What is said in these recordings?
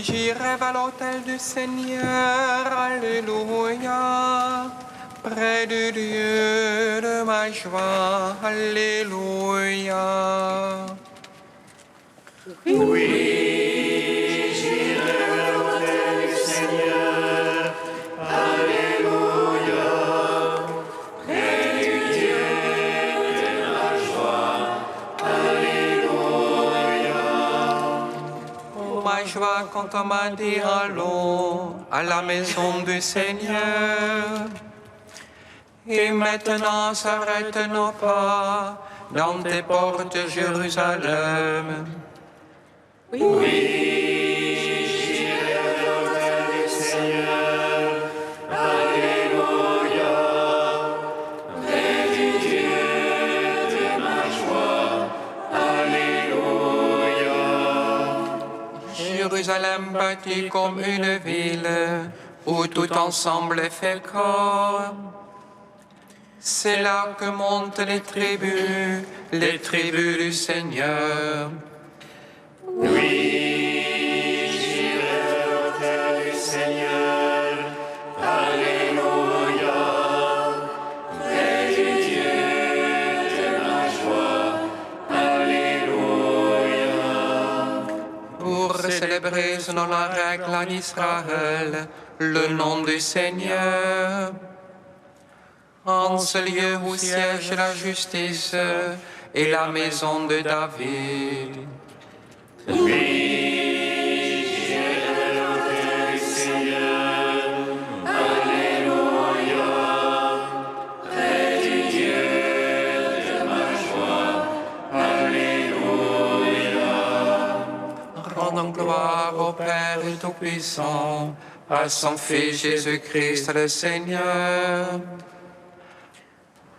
j'irai à l'autel du Seigneur, alléluia, près du Dieu de ma joie, alléluia. Oui, j'irai à l'autel du Seigneur, alléluia, près du Dieu de ma joie, alléluia. Oh, ma joie quand on m'a dit allons à la maison du Seigneur. Et maintenant s'arrête nos pas dans tes portes, Jérusalem. Oui, j'irai à l'autel du Seigneur, alléluia, près du Dieu de ma joie, alléluia. Jérusalem bâtie comme une ville où tout ensemble est fait corps. C'est là que montent les tribus du Seigneur. Oui, j'irai à l'autel du Seigneur, alléluia, près du Dieu de ma joie, alléluia. Pour célébrer selon la règle en Israël le nom du Seigneur. En ce lieu où siège la justice et la maison de David. Oui, j'irai à l'autel du Seigneur, alléluia, près du Dieu de ma joie, alléluia. Rendons gloire au Père Tout-Puissant, à son Fils Jésus-Christ le Seigneur,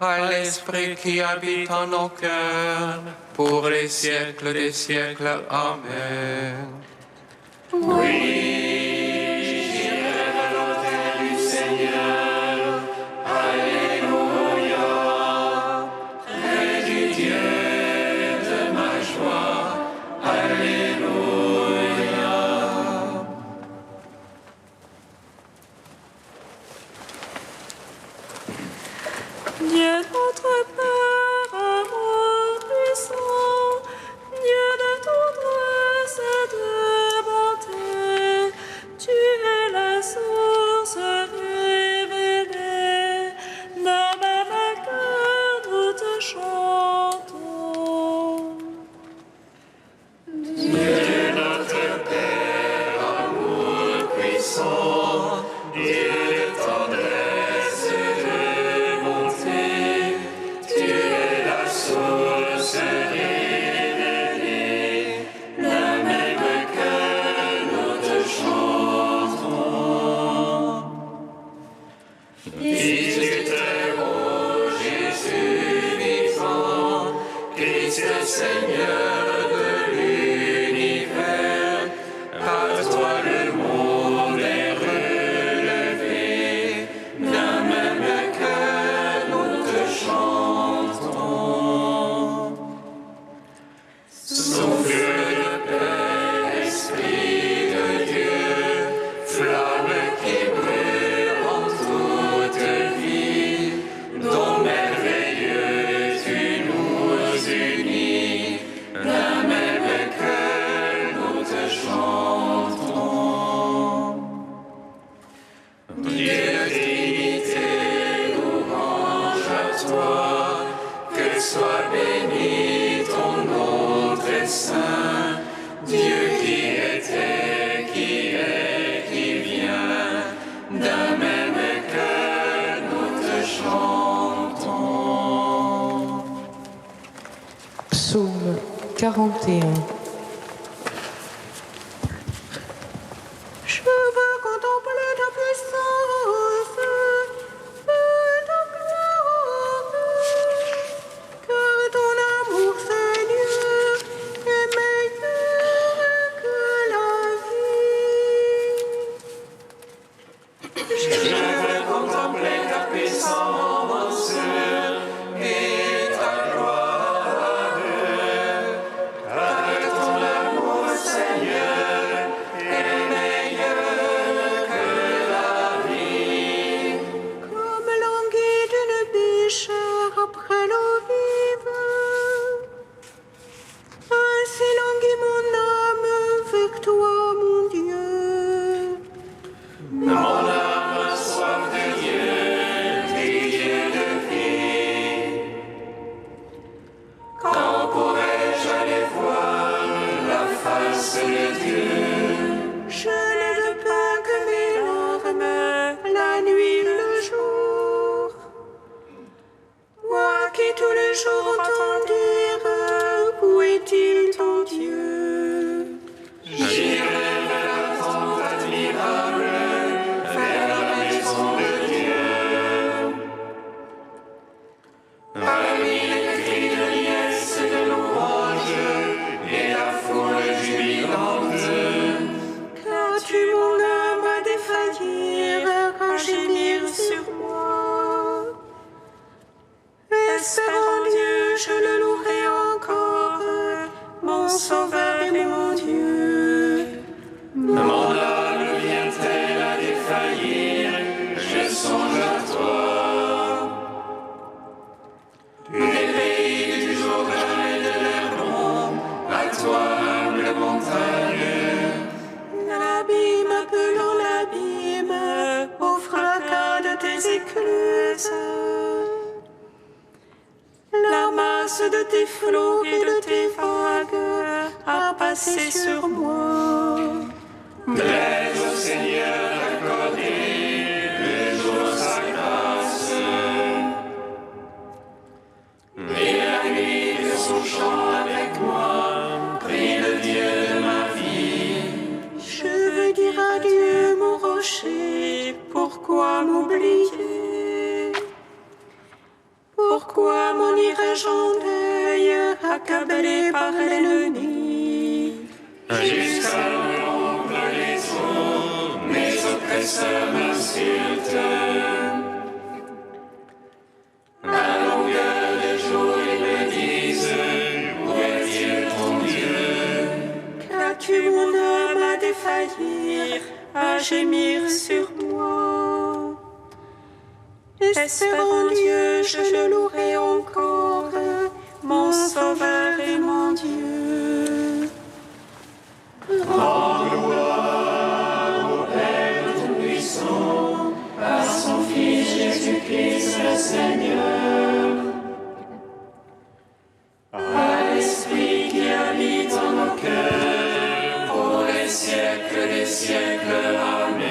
à l'Esprit qui habite en nos cœurs, pour les siècles des siècles. Amen. Oui, j'irai à l'autel du Seigneur, alléluia, près du Dieu de ma joie, alléluia. Dieu notre Père, amour puissant, Dieu de tendresse et de bonté, tu es la source révélée, dans même cœur nous te chantons. Dieu notre Père, amour puissant, Dieu de tendresse et de bonté, tu es la source révélée, d'un même cœur nous te chantons. Fils du Très-Haut, Jésus vivant, Christ Seigneur de l'univers, par toi le monde est relevé, d'un même cœur nous te chantons. Souffle de paix, Esprit de Dieu, flamme qui brûle en toute vie, dont merveilleux tu nous unis, d'un même cœur nous te chantons. Dieu Trinité, louange à toi, que soit béni ton nom très saint, Dieu qui était, qui est, qui vient, d'un même cœur nous te chantons. Psaume 41. Je veux contempler ta puissance et ta gloire, car ton amour, Seigneur, est meilleur que la vie. Je veux contempler ta puissance et ta gloire, car jours entends dire, où est-il ton Dieu? J'irai vers la tente admirable, vers la maison de Dieu. Parmi les cris de liesse et de louange, et la foule jubilante, Car tu mon âme à défaillir, à gémir sur moi. Espère en Dieu, je le louerai encore, mon Sauveur et mon Dieu. mon âme vient-elle à défaillir, je songe à toi. Des pays du Jourdain et de l'Hermon, à toi, humble montagne. L'abîme appelant l'abîme, au fracas de tes écluses. La masse de tes flots et de tes vagues a passé sur moi. Plaise au Seigneur d'accorder le jour sa grâce. Et la nuit de son chant avec moi, prie le Dieu de ma vie. Je veux dire à Dieu, mon rocher, pourquoi m'oublier? Pourquoi m'en irais-je en deuil, accablé par l'ennemi? Jusqu'à l'ombre les eaux, mes oppresseurs m'insultent. À longueur de jour, ils me disent, où est-il ton Dieu? Qu'as-tu mon âme à défaillir, à gémir sur moi? Espère en Dieu, je le louerai encore, mon Sauveur et mon Dieu. Rends gloire au Père Tout-Puissant, par son Fils Jésus-Christ le Seigneur. À l'Esprit qui habite en nos cœurs, pour les siècles des siècles. Amen.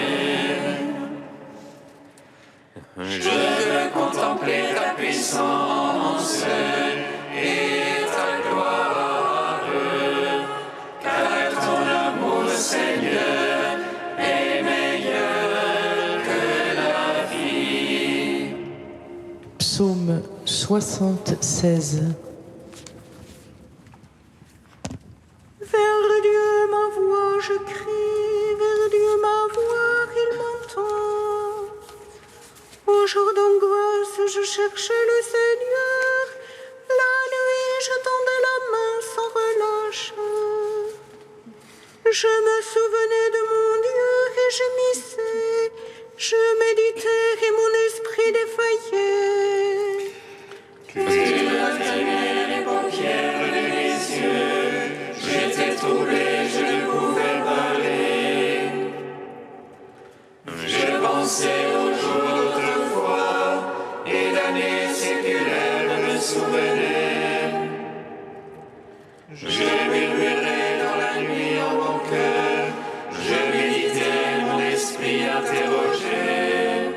Je veux contempler ta puissance et ta gloire, car ton amour, Seigneur, est meilleur que la vie. Psaume 76. Vers Dieu ma voix je crie, vers Dieu ma voix il m'entend. Au jour d'angoisse je cherchais le Seigneur, la nuit je tendais la main sans relâche. Je me souvenais de mon Dieu et gémissais, je méditais et mon esprit défaillait. Tu me tenais les paupières et les yeux, j'étais troublé, je ne pouvais parler. Je pensais aux jours d'autrefois, et d'années séculaires me souvenaient. Je murmurais dans la nuit en mon cœur, je méditais, mon esprit interrogeait.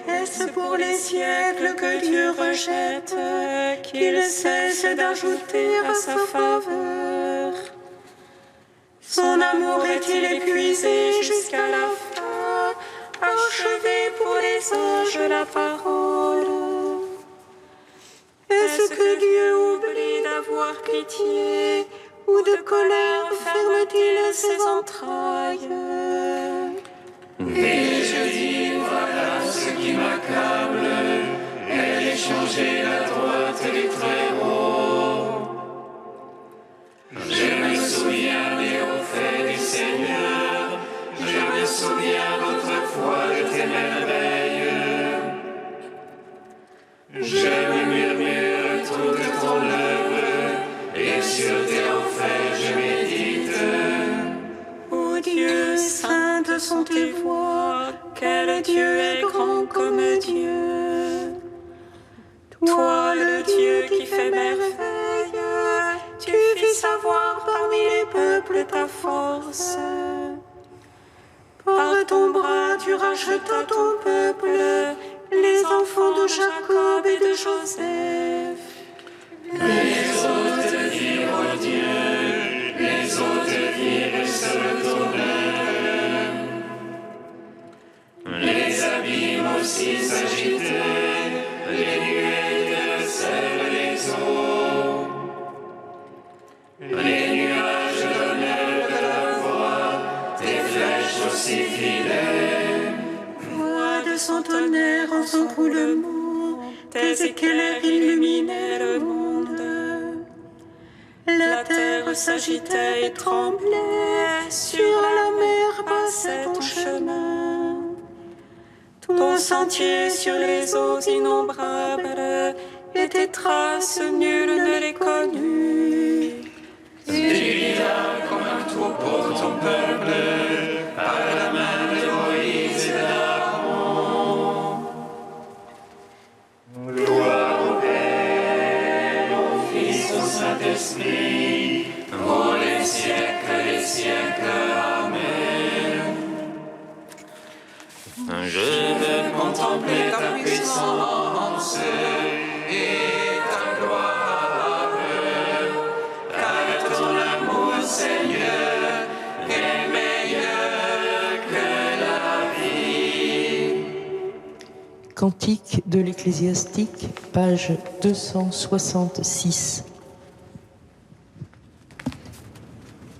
Est-ce pour les siècles que Dieu rejette, qu'il cesse d'ajouter à sa faveur? Son amour est-il épuisé jusqu'à la fin, achevé pour les anges la parole? Est-ce que Dieu oublie d'avoir pitié, ou de colère ferme-t-il ses entrailles? Et je dis, voilà ce qui m'accable, elle échangeait la droite des Très-Hauts. Je me souviens des hauts faits du Seigneur, je me souviens d'autrefois de tes merveilles. Je me murmure toute ton œuvre, et sur tes hauts faits je médite. Ô Dieu, saintes sont tes voies, quel Dieu est grand comme Dieu. Toi, le Dieu qui fait merveille, tu fis savoir parmi les peuples ta force. Par ton bras, tu rachetas ton peuple, les enfants de Jacob et de Joseph. roulements, tes éclairs illuminaient le monde. La terre s'agitait et tremblait, sur la mer passait ton chemin. Ton sentier sur les eaux innombrables, et tes traces, nul ne les connut. Tu guidas comme un troupeau ton peuple, par la main de Moïse et d'Aaron. Gloire au Père, au Fils, au Saint-Esprit, pour les siècles, Amen. Je veux contempler ta puissance et ta gloire, car ton amour, Seigneur, est meilleur que la vie. Cantique de l'Ecclésiastique, page 266.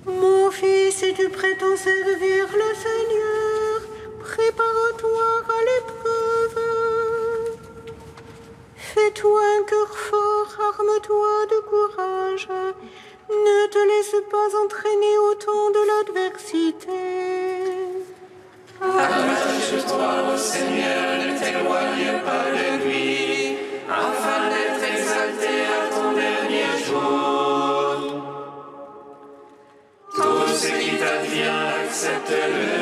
Mon fils, si tu prétends servir le Seigneur, prépare-toi à l'épreuve. Fais-toi un cœur fort, arme-toi de courage. Ne te laisse pas entraîner au temps de l'adversité. Attache-toi au Seigneur, ne t'éloigne pas de lui, afin d'être exalté à ton dernier jour. Tout ce qui t'advient, accepte-le,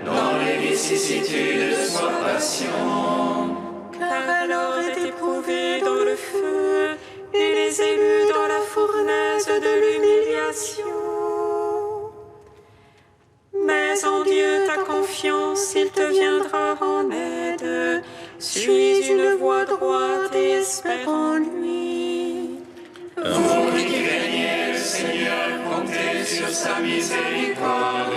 dans les vicissitudes, sois patient. Car alors est éprouvé dans le feu, et les élus dans la fournaise de l'humiliation. Mais en Dieu ta confiance, il te viendra en aide. Suis une voie droite et espère en lui. Vous qui craignez le Seigneur, comptez sur sa miséricorde.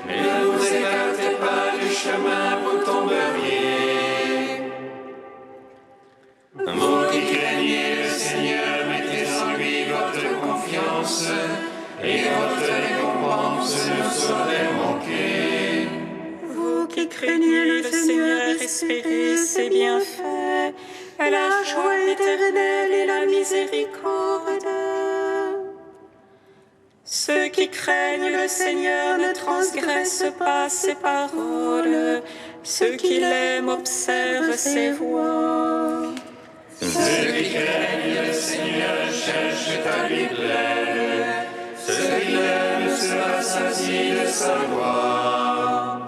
Ne vous écartez pas du chemin, vous tomberiez. Vous qui craignez le Seigneur, mettez en lui votre confiance, et votre récompense ne saurait manquer. Vous qui craignez le Seigneur, espérez ses bienfaits, la joie éternelle et la miséricorde. Ceux qui craignent le Seigneur ne transgressent pas ses paroles. Ceux qui l'aiment observent ses voies. Ceux qui craignent le Seigneur cherchent à lui plaire. Ceux qui l'aiment se rassasient de sa gloire.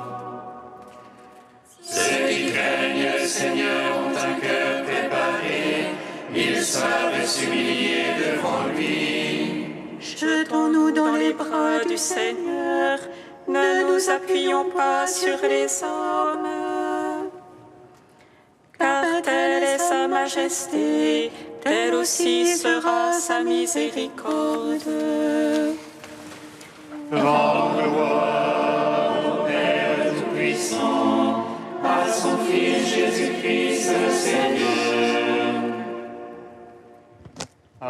Ceux qui craignent le Seigneur ont un cœur préparé. Ils savent s'humilier devant lui. Jetons-nous dans les bras du Seigneur, ne nous appuyons pas sur les hommes. Car telle est sa majesté, telle aussi sera sa miséricorde. Rends gloire au Père Tout-Puissant, à son Fils Jésus-Christ le Seigneur, à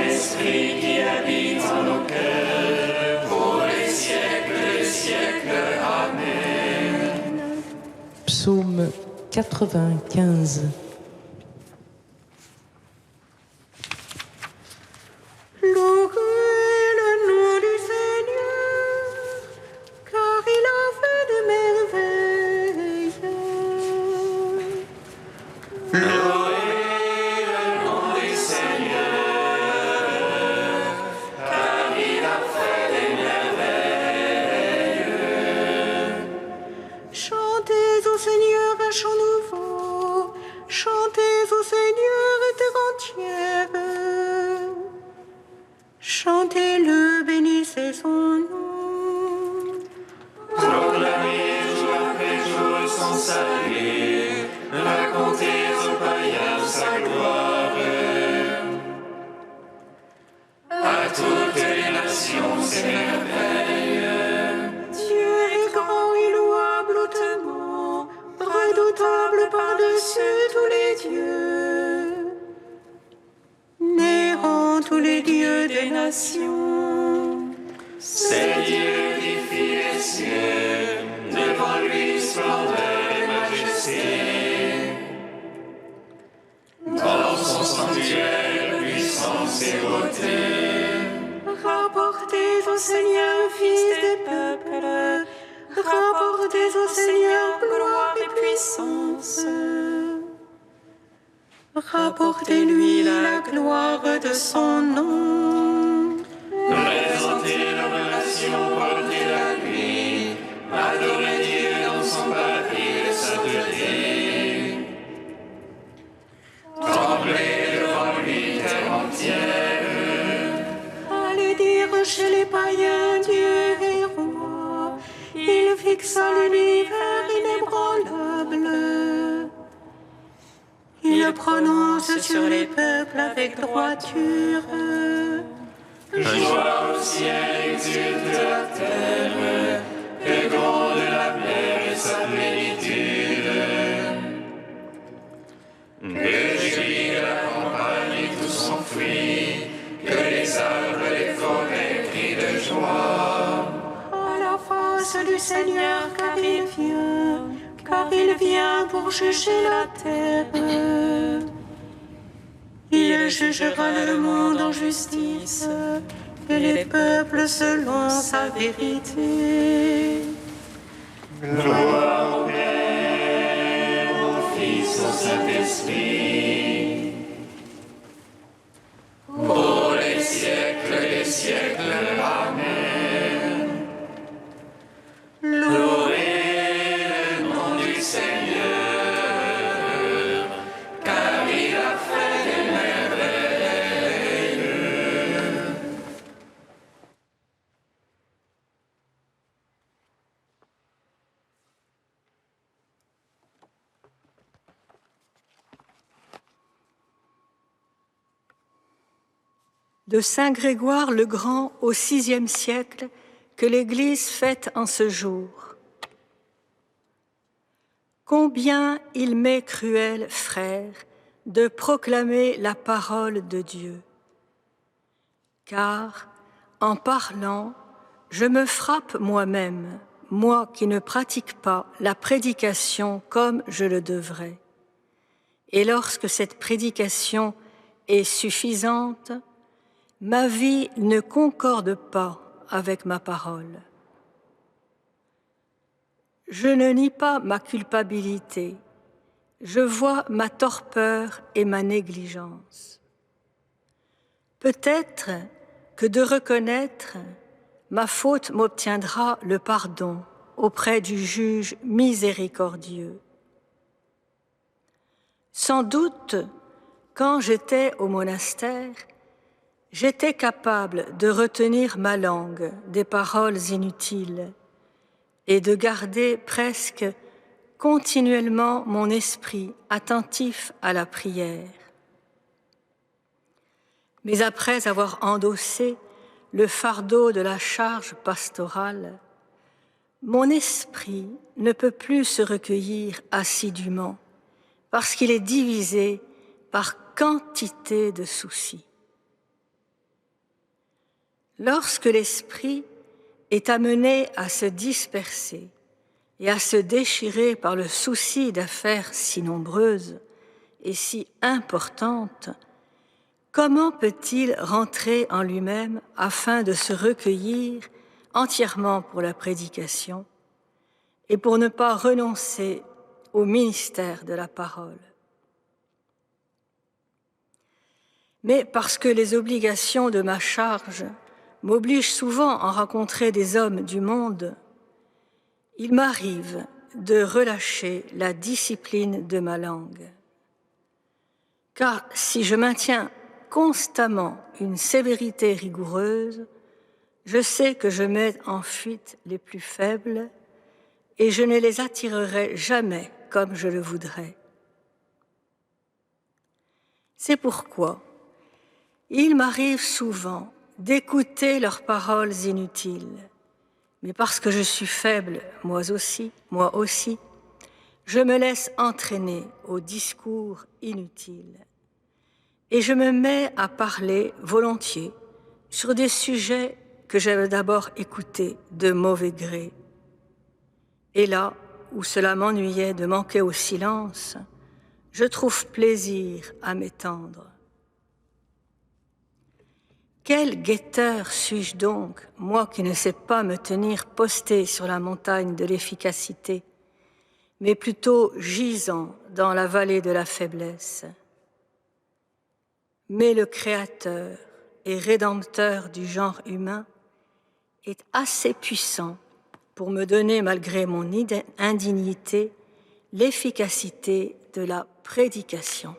l'Esprit qui habite en nos cœurs, pour les siècles, Amen. Psaume 95. Louez le nom du Seigneur, car il a fait de merveilles. Louez le nom du Seigneur, car il a fait des merveilles. Chantez au Seigneur un chant nouveau, chantez au Seigneur terre entière. Chantez-le, bénissez son nom. Proclamez jour après jour son salut, racontez aux païens sa gloire. À toutes les nations ses merveilles. Dieu est grand et louable hautement, redoutable par-dessus tous les dieux. Néant tous les dieux des nations. C'est Dieu qui fit les cieux, devant lui splendeur et majesté. Seigneur, Fils des peuples, rapportez au Seigneur gloire et puissance. Rapportez-lui la gloire de son nom. Présentez la relation, portez la lui, adorez Dieu dans son paradis de sainteté. Tremblez devant lui, terre entière. Allez dire chez les païens, Dieu est roi. Il fixa l'univers inébranlable. Il prononce sur les peuples avec droiture. Joie au ciel, exulte la terre, que gronde la mer et sa plénitude. Que jouit la campagne et tout son fruit, que les arbres et les forêts crient de joie. À la face du Seigneur, car il vient pour juger la terre. Il jugera le monde en justice et les peuples selon sa vérité. Gloire au Père, au Fils, au Saint-Esprit, pour les siècles des siècles. Amen. Louez le nom du Seigneur, car il a fait des merveilles. De Saint Grégoire le Grand au VIe siècle, que l'Église fête en ce jour. Combien il m'est cruel, frère, de proclamer la parole de Dieu. Car, en parlant, je me frappe moi-même, moi qui ne pratique pas la prédication comme je le devrais. Et lorsque cette prédication est suffisante, ma vie ne concorde pas avec ma parole. Je ne nie pas ma culpabilité, je vois ma torpeur et ma négligence. Peut-être que de reconnaître ma faute m'obtiendra le pardon auprès du juge miséricordieux. Sans doute, quand j'étais au monastère, j'étais capable de retenir ma langue des paroles inutiles et de garder presque continuellement mon esprit attentif à la prière. Mais après avoir endossé le fardeau de la charge pastorale, mon esprit ne peut plus se recueillir assidûment parce qu'il est divisé par quantité de soucis. Lorsque l'esprit est amené à se disperser et à se déchirer par le souci d'affaires si nombreuses et si importantes, comment peut-il rentrer en lui-même afin de se recueillir entièrement pour la prédication et pour ne pas renoncer au ministère de la parole? Mais parce que les obligations de ma charge m'obligent souvent à rencontrer des hommes du monde, il m'arrive de relâcher la discipline de ma langue. Car si je maintiens constamment une sévérité rigoureuse, je sais que je mets en fuite les plus faibles et je ne les attirerai jamais comme je le voudrais. C'est pourquoi il m'arrive souvent d'écouter leurs paroles inutiles, mais parce que je suis faible, moi aussi, je me laisse entraîner aux discours inutiles et je me mets à parler volontiers sur des sujets que j'avais d'abord écoutés de mauvais gré. Et là où cela m'ennuyait de manquer au silence, je trouve plaisir à m'étendre. Quel guetteur suis-je donc, moi qui ne sais pas me tenir posté sur la montagne de l'efficacité, mais plutôt gisant dans la vallée de la faiblesse. Mais le Créateur et Rédempteur du genre humain est assez puissant pour me donner, malgré mon indignité, l'efficacité de la prédication.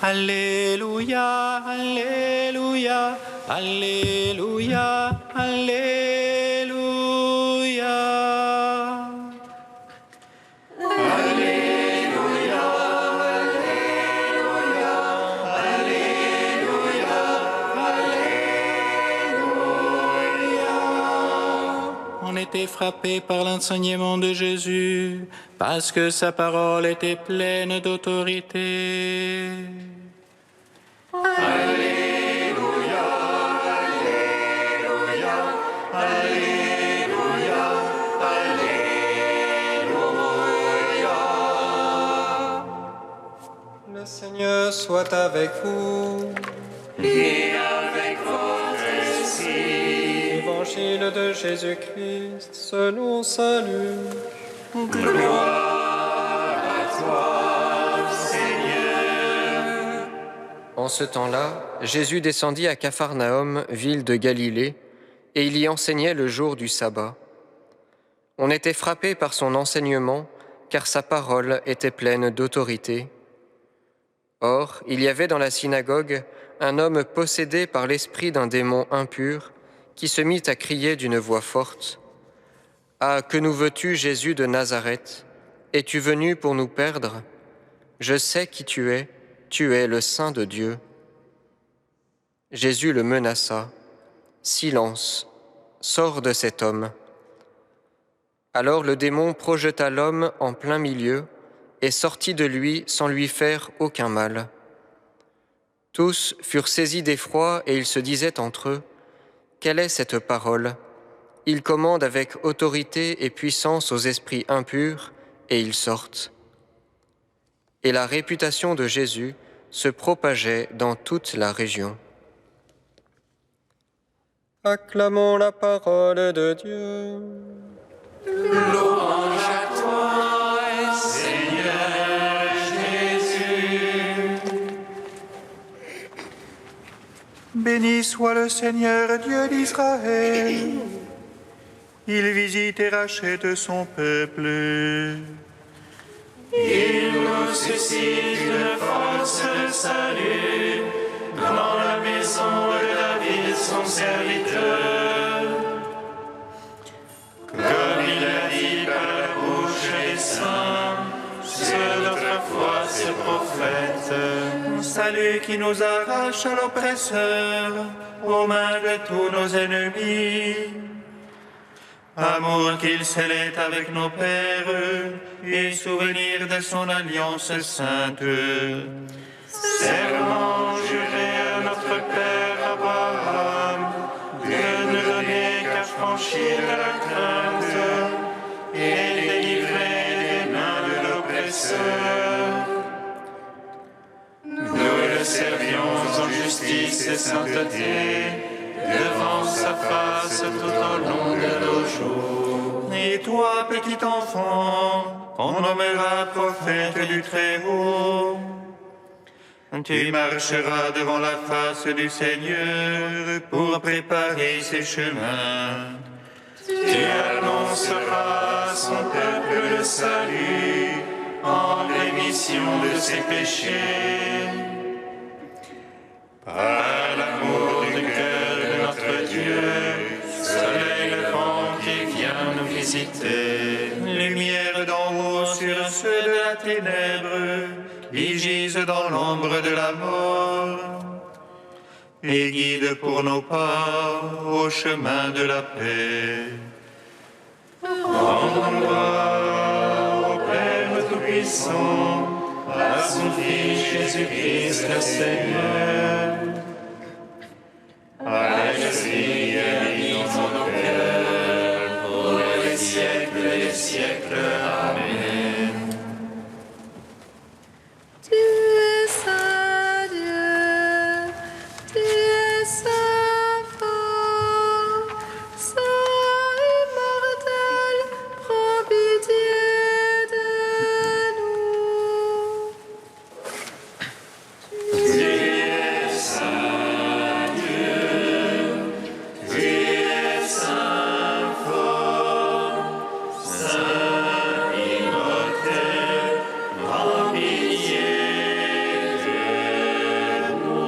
Alléluia, Alléluia, Alléluia, Alléluia. On était frappé par l'enseignement de Jésus, parce que sa parole était pleine d'autorité. Alléluia, Alléluia, Alléluia, Alléluia. Le Seigneur soit avec vous. Et avec votre esprit. Évangile de Jésus-Christ selon saint Luc. Gloire à toi, Seigneur. En ce temps-là, Jésus descendit à Capharnaüm, ville de Galilée, et il y enseignait le jour du sabbat. On était frappé par son enseignement, car sa parole était pleine d'autorité. Or, il y avait dans la synagogue un homme possédé par l'esprit d'un démon impur, qui se mit à crier d'une voix forte : « Ah, que nous veux-tu, Jésus de Nazareth? Es-tu venu pour nous perdre? Je sais qui tu es le Saint de Dieu. » Jésus le menaça : « Silence, sors de cet homme. » Alors le démon projeta l'homme en plein milieu et sortit de lui sans lui faire aucun mal. Tous furent saisis d'effroi et ils se disaient entre eux : « Quelle est cette parole ? Il commande avec autorité et puissance aux esprits impurs, et ils sortent. » Et la réputation de Jésus se propageait dans toute la région. Acclamons la parole de Dieu. Louange à toi, Seigneur Jésus. Béni soit le Seigneur Dieu d'Israël. Il visite et rachète son peuple. Il nous suscite une force de salut dans la maison de David, son serviteur. Comme il a dit par la bouche des saints, sur notre foi, ses prophètes. Un salut qui nous arrache à l'oppresseur, aux mains de tous nos ennemis. Amour qu'il scellait avec nos pères, et souvenir de son alliance sainte. Serment juré à notre Père Abraham, de ne donner qu'affranchir de la crainte et délivrer des mains de l'oppresseur. Nous le servions en justice et sainteté, devant sa face tout au long de nos jours. Et toi, petit enfant, on nommera prophète du Très-Haut. Tu marcheras devant la face du Seigneur pour préparer ses chemins. Tu annonceras à son peuple le salut en rémission de ses péchés. Par l'amour du cœur de notre Dieu, soleil levant qui vient nous visiter. Lumière d'en haut sur ceux de la ténèbre, qui gisent dans l'ombre de la mort. Et guide pour nos pas au chemin de la paix. Rendons gloire au Père Tout-Puissant, à son Fils Jésus-Christ le Seigneur. Alléluia, dans nos cœurs, pour les siècles et les siècles. Amen. Tu es saint Dieu, tu es saint fort, saint immortel, prends pitié de nous. Tu es saint Dieu, tu es saint fort, saint immortel, prends pitié de nous.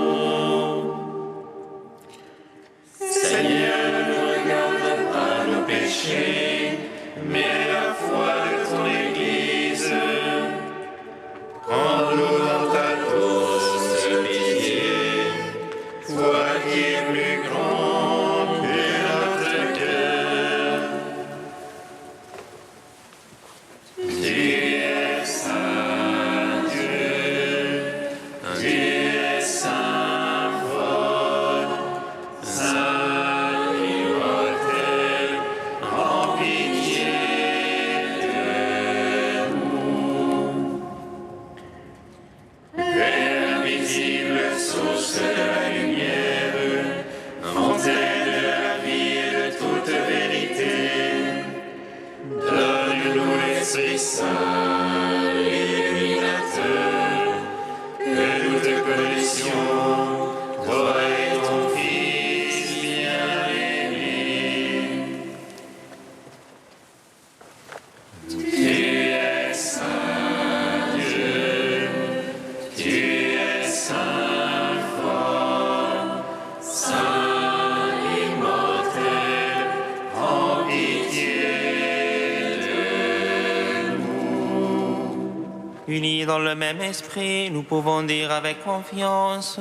Seigneur, ne regarde pas nos péchés, mais la foi de ton Église. Prends-nous dans ta douce pitié, toi qui es plus grand que notre cœur. Tu es saint Dieu, tu es saint fort, saint immortel, prends pitié de nous. Père invisible, source de la lumière, fontaine de la vie et de toute vérité, donne-nous l'Esprit Saint, illuminateur, que nous te connaissions, toi et ton Fils bien-aimé. Tu es saint Dieu, tu es saint fort, saint immortel, prends pitié de nous. Unis dans le même esprit, nous pouvons dire avec confiance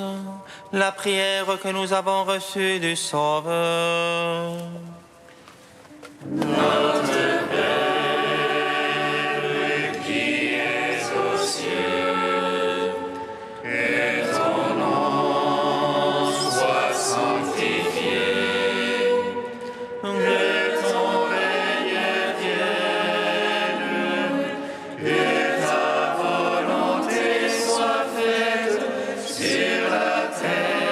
la prière que nous avons reçue du Sauveur. Qui es aux cieux, que ton nom soit sanctifié, que ton règne vienne, que ta volonté soit faite sur la terre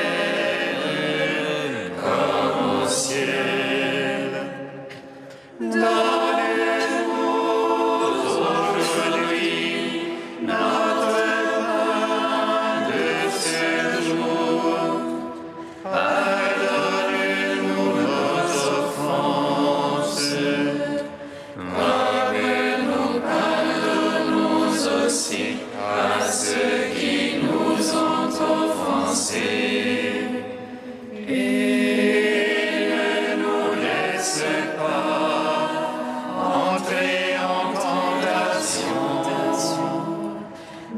comme au ciel. Donne-nous aujourd'hui notre pain de ce jour. Pardonne-nous nos offenses, comme nous pardonnons aussi à ceux qui nous ont offensés. Et ne nous laisse pas entrer en tentation,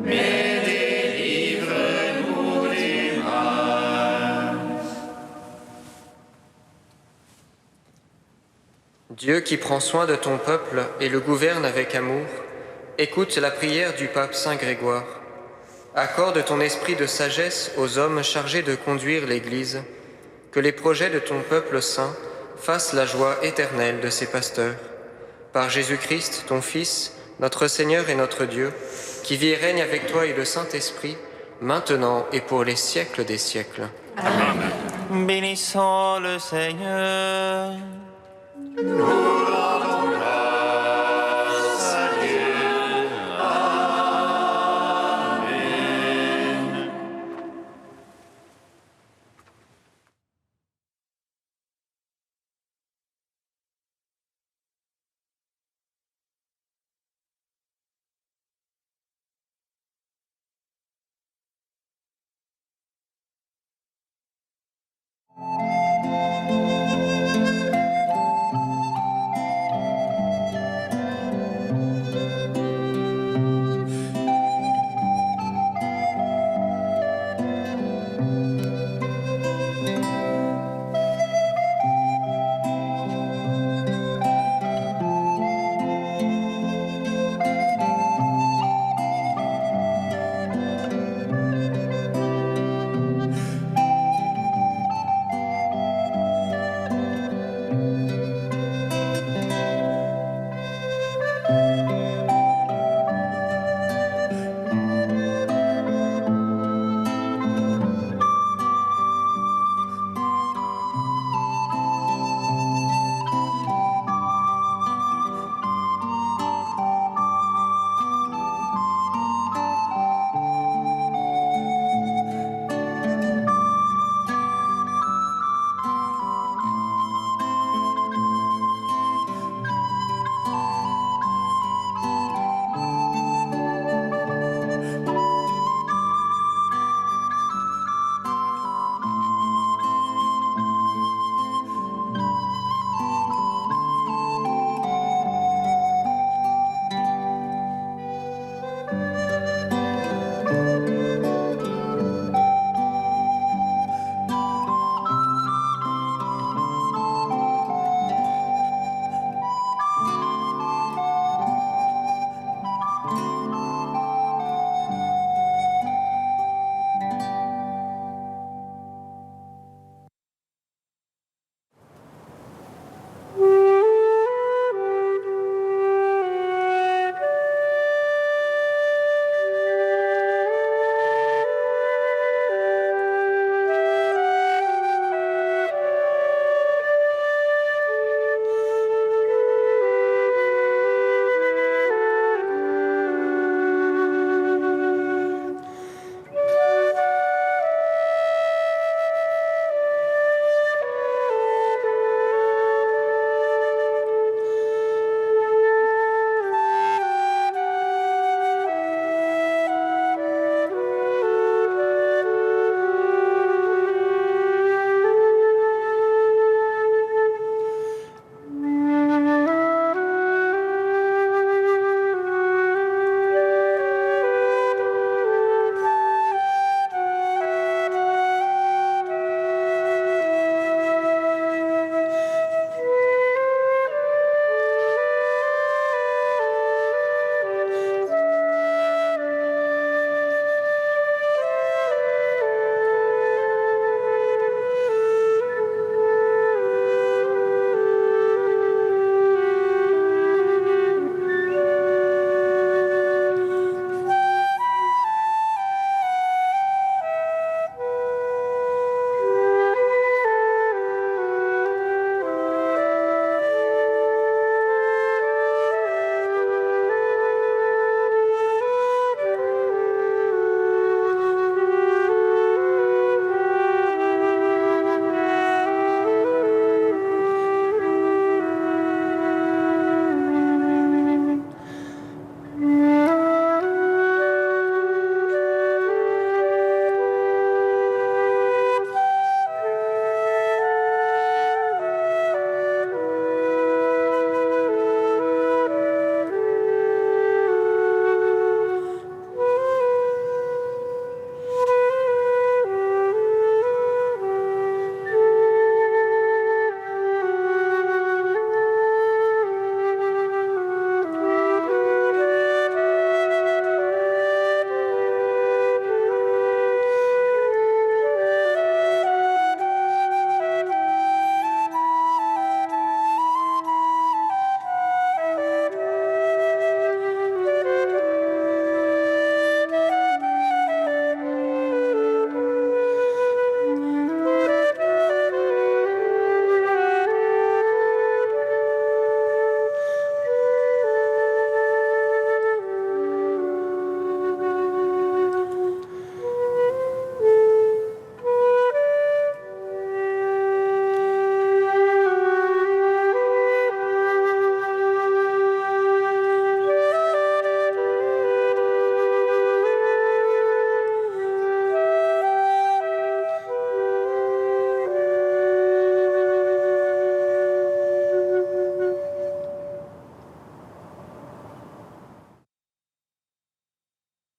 mais délivre-nous du mal. Dieu qui prend soin de ton peuple et le gouverne avec amour, écoute la prière du pape Saint Grégoire. Accorde ton esprit de sagesse aux hommes chargés de conduire l'Église, que les projets de ton peuple saint fassent la joie éternelle de ses pasteurs. Par Jésus-Christ, ton Fils, notre Seigneur et notre Dieu, qui vit et règne avec toi et le Saint-Esprit, maintenant et pour les siècles des siècles. Bénissons le Seigneur. Nous